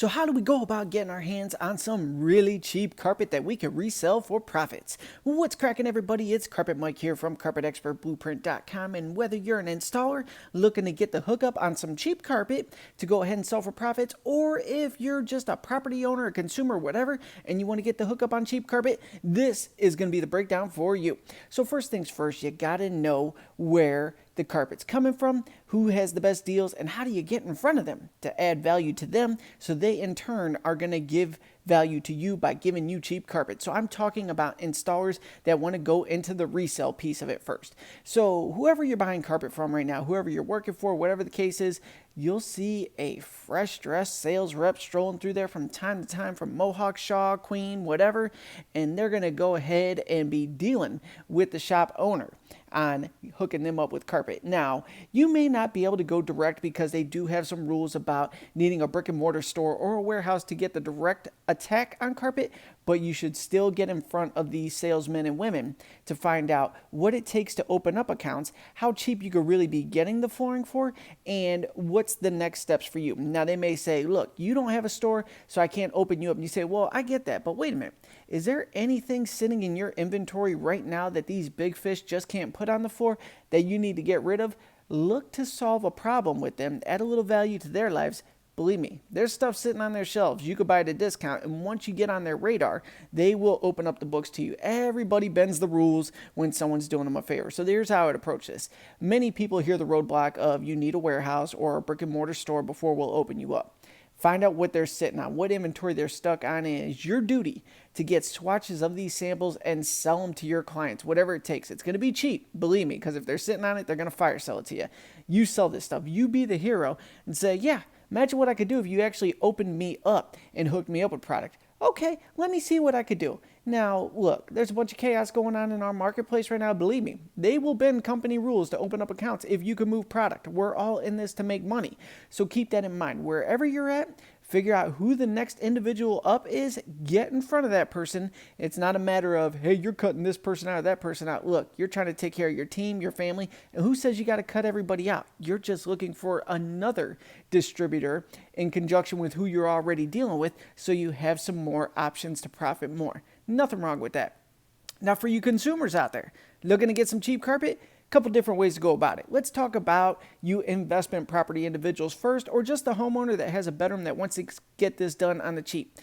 So how do we go about getting our hands on some really cheap carpet that we can resell for profits? Well, what's cracking, everybody? It's Carpet Mike here from CarpetExpertBlueprint.com, and whether you're an installer looking to get the hookup on some cheap carpet to go ahead and sell for profits, or if you're just a property owner, a consumer, whatever, and you want to get the hookup on cheap carpet, this is going to be the breakdown for you. So first things first, you got to know where the carpet's coming from, who has the best deals, and how do you get in front of them to add value to them so they in turn are going to give value to you by giving you cheap carpet. So I'm talking about installers that want to go into the resale piece of it first. So whoever you're buying carpet from right now, whoever you're working for, whatever the case is, you'll see a fresh dressed sales rep strolling through there from time to time from Mohawk, Shaw, Queen, whatever, and they're going to go ahead and be dealing with the shop owner on hooking them up with carpet. Now, you may not be able to go direct because they do have some rules about needing a brick and mortar store or a warehouse to get the direct attack on carpet, but you should still get in front of these salesmen and women to find out what it takes to open up accounts, how cheap you could really be getting the flooring for, and what's the next steps for you. Now, they may say, look, you don't have a store, so I can't open you up. And you say, well, I get that, but wait a minute. Is there anything sitting in your inventory right now that these big fish just can't put on the floor that you need to get rid of? Look to solve a problem with them, add a little value to their lives. Believe me, there's stuff sitting on their shelves. You could buy it at a discount, and once you get on their radar, they will open up the books to you. Everybody bends the rules when someone's doing them a favor. So here's how I would approach this. Many people hear the roadblock of you need a warehouse or a brick and mortar store before we'll open you up. Find out what they're sitting on, what inventory they're stuck on, and it's your duty to get swatches of these samples and sell them to your clients, whatever it takes. It's going to be cheap, believe me, because if they're sitting on it, they're going to fire sell it to you. You sell this stuff. You be the hero and say, yeah, imagine what I could do if you actually opened me up and hooked me up with product. Okay, let me see what I could do. Now, look, there's a bunch of chaos going on in our marketplace right now. Believe me, they will bend company rules to open up accounts if you can move product. We're all in this to make money. So keep that in mind. Wherever you're at, figure out who the next individual up is, get in front of that person. It's not a matter of, hey, you're cutting this person out or that person out. Look, you're trying to take care of your team, your family, and who says you got to cut everybody out? You're just looking for another distributor in conjunction with who you're already dealing with so you have some more options to profit more. Nothing wrong with that. Now, for you consumers out there looking to get some cheap carpet, couple different ways to go about it. Let's talk about you investment property individuals first, or just the homeowner that has a bedroom that wants to get this done on the cheap.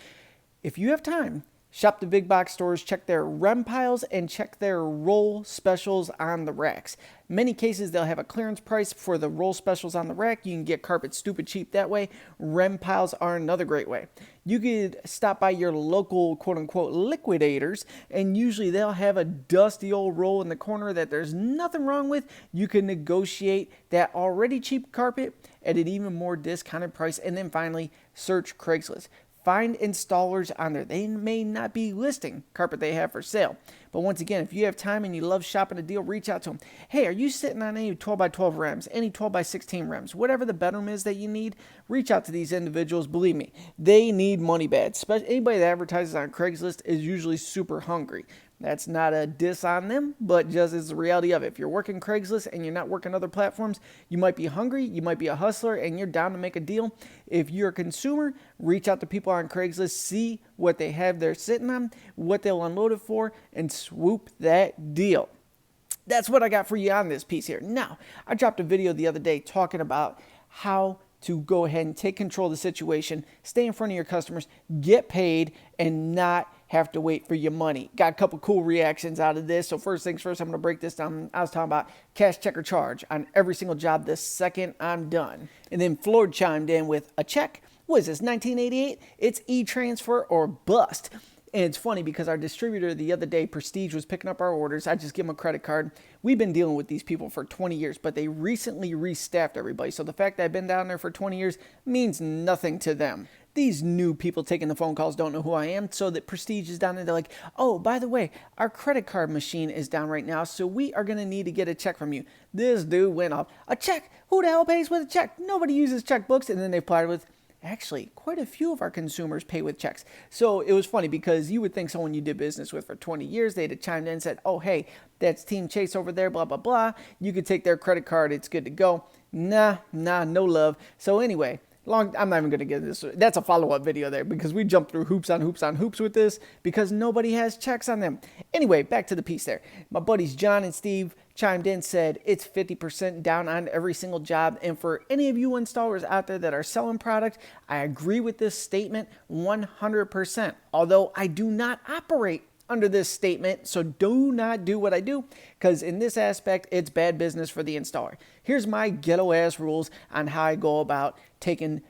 If you have time, shop the big box stores, check their rem piles, and check their roll specials on the racks. In many cases, they'll have a clearance price for the roll specials on the rack. You can get carpet stupid cheap that way. Rem piles are another great way. You could stop by your local quote-unquote liquidators, and usually they'll have a dusty old roll in the corner that there's nothing wrong with. You can negotiate that already cheap carpet at an even more discounted price. And then finally, search Craigslist. Find installers on there. They may not be listing carpet they have for sale. But once again, if you have time and you love shopping a deal, reach out to them. Hey, are you sitting on any 12 by 12 rems, any 12 by 16 rems, whatever the bedroom is that you need, reach out to these individuals. Believe me, they need money bad. Anybody that advertises on Craigslist is usually super hungry. That's not a diss on them, but just is the reality of it. If you're working Craigslist and you're not working other platforms, you might be hungry, you might be a hustler, and you're down to make a deal. If you're a consumer, reach out to people on Craigslist, see what they have there sitting on, what they'll unload it for, and swoop that deal. That's what I got for you on this piece here. Now, I dropped a video the other day talking about how to go ahead and take control of the situation, stay in front of your customers, get paid, and not have to wait for your money. Got a couple cool reactions out of this. So first things first, I'm going to break this down. I was talking about cash, check, or charge on every single job the second I'm done. And then Floyd chimed in with a check. What is this, 1988? It's e-transfer or bust. And it's funny because our distributor the other day, Prestige, was picking up our orders. I just give them a credit card. We've been dealing with these people for 20 years, but they recently restaffed everybody. So the fact that I've been down there for 20 years means nothing to them. These new people taking the phone calls don't know who I am, so that Prestige is down there. They're like, oh, by the way, our credit card machine is down right now, so we are going to need to get a check from you. This dude went off. A check? Who the hell pays with a check? Nobody uses checkbooks. And then they replied with, actually, quite a few of our consumers pay with checks. So it was funny because you would think someone you did business with for 20 years, they'd have chimed in and said, oh, hey, that's Team Chase over there, blah, blah, blah. You could take their credit card. It's good to go. Nah, no love. So anyway, I'm not even going to get this. That's a follow-up video there because we jumped through hoops on hoops on hoops with this because nobody has checks on them. Anyway, back to the piece there. My buddies John and Steve chimed in, said it's 50% down on every single job. And for any of you installers out there that are selling product, I agree with this statement 100%. Although I do not operate under this statement, so do not do what I do, because in this aspect, it's bad business for the installer. Here's my ghetto ass rules on how I go about taking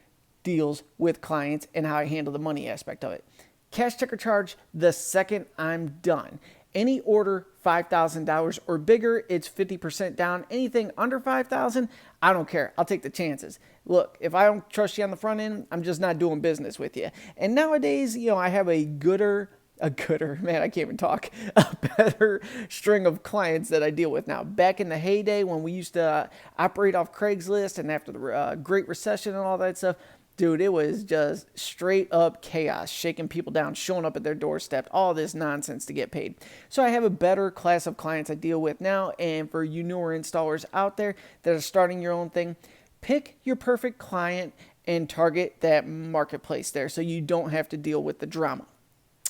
deals with clients and how I handle the money aspect of it. Cash check or charge the second I'm done. Any order $5,000 or bigger, it's 50% down. Anything under $5,000, I don't care. I'll take the chances. Look, if I don't trust you on the front end, I'm just not doing business with you. And nowadays, I have a better string of clients that I deal with now. Back in the heyday when we used to operate off Craigslist and after the Great Recession and all that stuff, dude, it was just straight up chaos, shaking people down, showing up at their doorstep, all this nonsense to get paid. So I have a better class of clients I deal with now. And for you newer installers out there that are starting your own thing, pick your perfect client and target that marketplace there so you don't have to deal with the drama.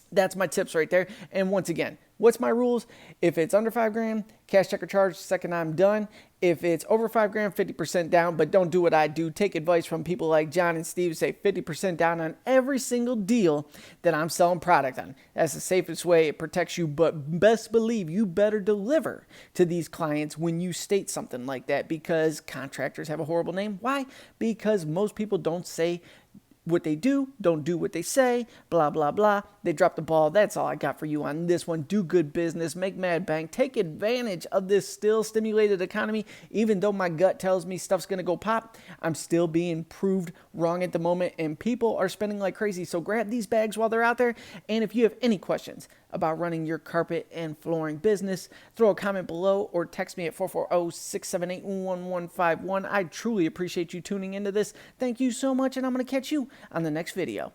That's my tips right there. And once again, what's my rules? If it's under $5,000, cash check or charge second I'm done. If it's over $5,000, 50% down, but don't do what I do. Take advice from people like John and Steve, say 50% down on every single deal that I'm selling product on. That's the safest way. It protects you, but best believe you better deliver to these clients when you state something like that, because contractors have a horrible name. Why? Because most people don't say what they do, don't do what they say, blah, blah, blah. They drop the ball. That's all I got for you on this one. Do good business, make mad bank, take advantage of this still stimulated economy. Even though my gut tells me stuff's going to go pop, I'm still being proved wrong at the moment, and people are spending like crazy. So grab these bags while they're out there. And if you have any questions about running your carpet and flooring business, throw a comment below or text me at 440-678-1151. I truly appreciate you tuning into this. Thank you so much, and I'm going to catch you on the next video.